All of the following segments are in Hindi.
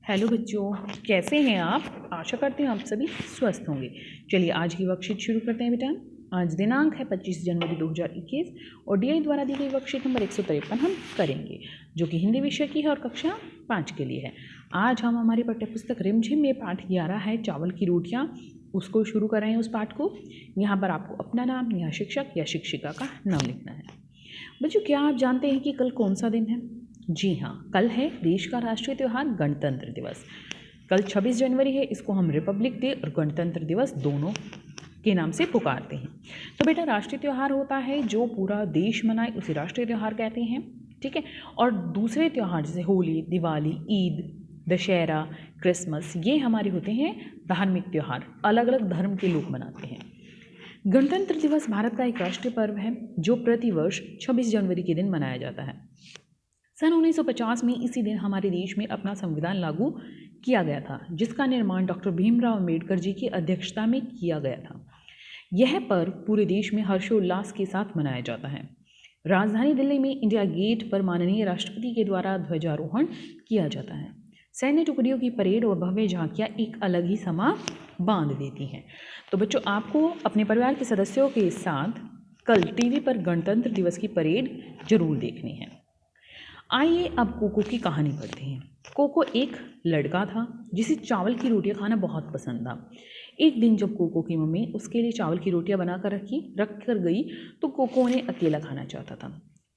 हेलो बच्चों, कैसे हैं आप? आशा करते हैं आप सभी स्वस्थ होंगे। चलिए आज की वर्कशीट शुरू करते हैं बेटा। आज दिनांक है 25 जनवरी 2021 और डीआई द्वारा दी गई वर्कशीट नंबर 153 हम करेंगे, जो कि हिंदी विषय की है और कक्षा 5 के लिए है। आज हम हमारी पाठ्यपुस्तक रिमझिम में पाठ 11 है चावल की रोटियाँ, उसको शुरू कर रहे हैं। उस पाठ को यहाँ पर आपको अपना नाम या शिक्षक या शिक्षिका का नाम लिखना है। बच्चों, क्या आप जानते हैं कि कल कौन सा दिन है? जी हाँ, कल है देश का राष्ट्रीय त्यौहार गणतंत्र दिवस। कल 26 जनवरी है, इसको हम रिपब्लिक डे और गणतंत्र दिवस दोनों के नाम से पुकारते हैं। तो बेटा, राष्ट्रीय त्यौहार होता है जो पूरा देश मनाए, उसे राष्ट्रीय त्यौहार कहते हैं, ठीक है। और दूसरे त्यौहार जैसे होली, दिवाली, ईद, दशहरा, क्रिसमस, ये हमारे होते हैं धार्मिक त्यौहार, अलग अलग धर्म के लोग मनाते हैं। गणतंत्र दिवस भारत का एक राष्ट्रीय पर्व है जो प्रतिवर्ष 26 जनवरी के दिन मनाया जाता है। सन 1950 में इसी दिन हमारे देश में अपना संविधान लागू किया गया था, जिसका निर्माण डॉक्टर भीमराव अम्बेडकर जी की अध्यक्षता में किया गया था। यह पर्व पूरे देश में हर्षोल्लास के साथ मनाया जाता है। राजधानी दिल्ली में इंडिया गेट पर माननीय राष्ट्रपति के द्वारा ध्वजारोहण किया जाता है। सैन्य टुकड़ियों की परेड और भव्य झांकियां एक अलग ही समा बांध देती हैं। तो बच्चों, आपको अपने परिवार के सदस्यों के साथ कल टीवी पर गणतंत्र दिवस की परेड जरूर देखनी है। आइए अब कोको की कहानी पढ़ते हैं। कोको एक लड़का था जिसे चावल की रोटियां खाना बहुत पसंद था। एक दिन जब कोको की मम्मी उसके लिए चावल की रोटियां बनाकर रख कर गई तो कोको उन्हें अकेला खाना चाहता था।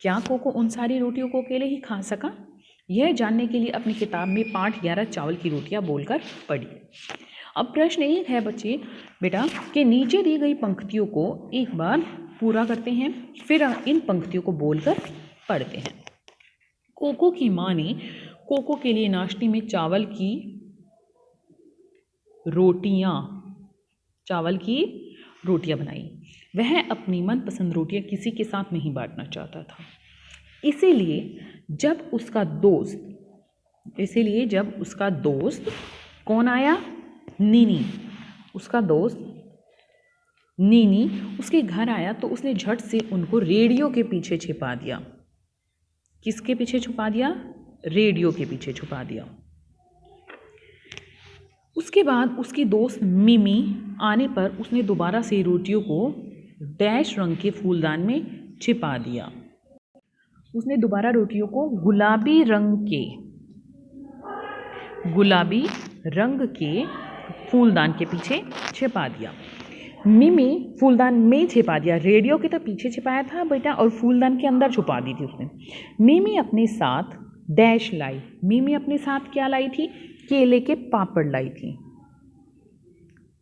क्या कोको उन सारी रोटियों को अकेले ही खा सका? यह जानने के लिए अपनी किताब में पाठ 11 चावल की रोटियां बोलकर पढ़िए। अब प्रश्न एक है बच्चे बेटा कि नीचे दी गई पंक्तियों को एक बार पूरा करते हैं, फिर इन पंक्तियों को बोलकर पढ़ते हैं। कोको की माँ ने कोको के लिए नाश्ते में चावल की रोटियां बनाई। वह अपनी मनपसंद रोटियां किसी के साथ नहीं बांटना चाहता था। इसीलिए जब उसका दोस्त कौन आया? उसका दोस्त नीनी उसके घर आया तो उसने झट से उनको रेडियो के पीछे छिपा दिया। किसके पीछे छुपा दिया? रेडियो के पीछे छुपा दिया। उसके बाद उसकी दोस्त मिमी आने पर उसने दोबारा से रोटियों को डैश रंग के फूलदान में छिपा दिया। उसने दोबारा रोटियों को गुलाबी रंग के फूलदान के पीछे छिपा दिया। मिमी फूलदान में छिपा दिया, रेडियो के तो पीछे छिपाया था बेटा और फूलदान के अंदर छुपा दी थी उसने। मिमी अपने साथ डैश लाई। मिमी अपने साथ क्या लाई थी? केले के पापड़ लाई थी।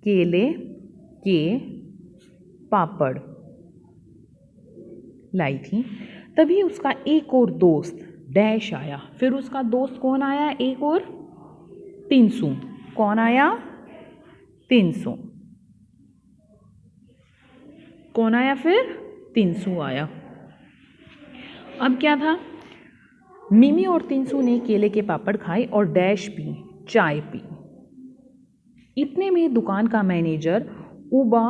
केले के पापड़ लाई थी। तभी उसका एक और दोस्त डैश आया। फिर उसका दोस्त कौन आया? एक और तिनसु। कौन आया? तिनसु। कौन आया फिर? तिनसु आया। अब क्या था? मिमी और तिनसु ने केले के पापड़ खाए और डैश पी, चाय पी। इतने में दुकान का मैनेजर उबा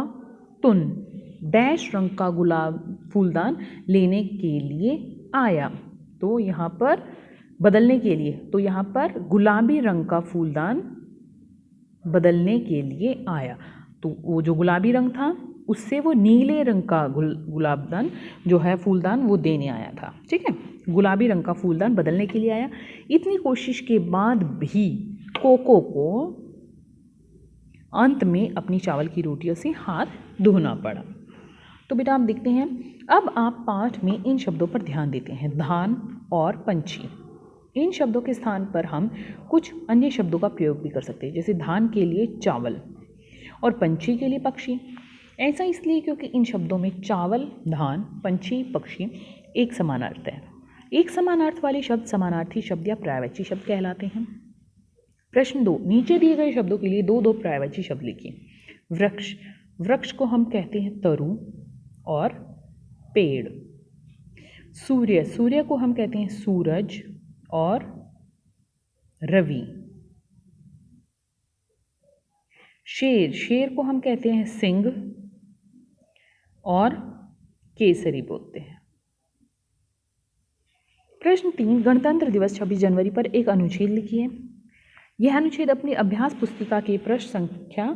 तुन डैश रंग का फूलदान लेने के लिए आया। तो यहाँ पर बदलने के लिए, तो यहाँ पर गुलाबी रंग का फूलदान बदलने के लिए आया। तो वो जो गुलाबी रंग था उससे वो नीले रंग का गुलाबदान जो है फूलदान वो देने आया था, ठीक है। गुलाबी रंग का फूलदान बदलने के लिए आया। इतनी कोशिश के बाद भी कोको को अंत में अपनी चावल की रोटियों से हाथ धोना पड़ा। तो बेटा आप देखते हैं, अब आप पाठ में इन शब्दों पर ध्यान देते हैं। धान और पंछी, इन शब्दों के स्थान पर हम कुछ अन्य शब्दों का प्रयोग भी कर सकते हैं, जैसे धान के लिए चावल और पंछी के लिए पक्षी। ऐसा इसलिए क्योंकि इन शब्दों में चावल, धान, पंछी, पक्षी एक समान अर्थ है। एक समान अर्थ वाले शब्द समानार्थी शब्द या पर्यायवाची शब्द कहलाते हैं। प्रश्न 2, नीचे दिए गए शब्दों के लिए दो पर्यायवाची शब्द लिखिए। वृक्ष, वृक्ष को हम कहते हैं तरु और पेड़। सूर्य, सूर्य को हम कहते हैं सूरज और रवि। शेर, शेर को हम कहते हैं सिंह और केसरी बोलते हैं। प्रश्न 3, गणतंत्र दिवस 26 जनवरी पर एक अनुच्छेद लिखिए। यह अनुच्छेद अपनी अभ्यास पुस्तिका की पृष्ठ संख्या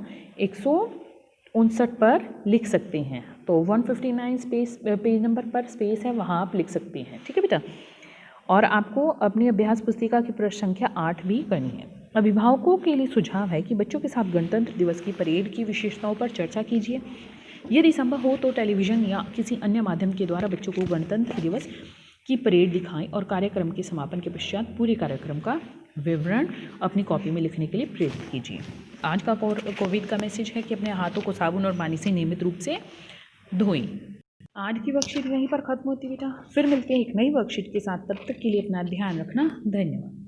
159 पर लिख सकते हैं। तो 159 स्पेस पेज नंबर पर स्पेस है, वहाँ आप लिख सकते हैं। ठीक है बेटा। और आपको अपनी अभ्यास पुस्तिका की पृष्ठ संख्या 8 भी करनी है। अभिभावकों के लिए सुझाव है कि बच्चों के साथ गणतंत्र दिवस की परेड की विशेषताओं पर चर्चा कीजिए। यदि संभव हो तो टेलीविज़न या किसी अन्य माध्यम के द्वारा बच्चों को गणतंत्र दिवस की परेड दिखाएं और कार्यक्रम के समापन के पश्चात पूरे कार्यक्रम का विवरण अपनी कॉपी में लिखने के लिए प्रेरित कीजिए। आज का कोविड का मैसेज है कि अपने हाथों को साबुन और पानी से नियमित रूप से धोएं। आज की वर्कशीट यहीं पर खत्म होती बेटा, फिर मिलते हैं एक नई वर्कशीट के साथ। तब तक के लिए अपना ध्यान रखना। धन्यवाद।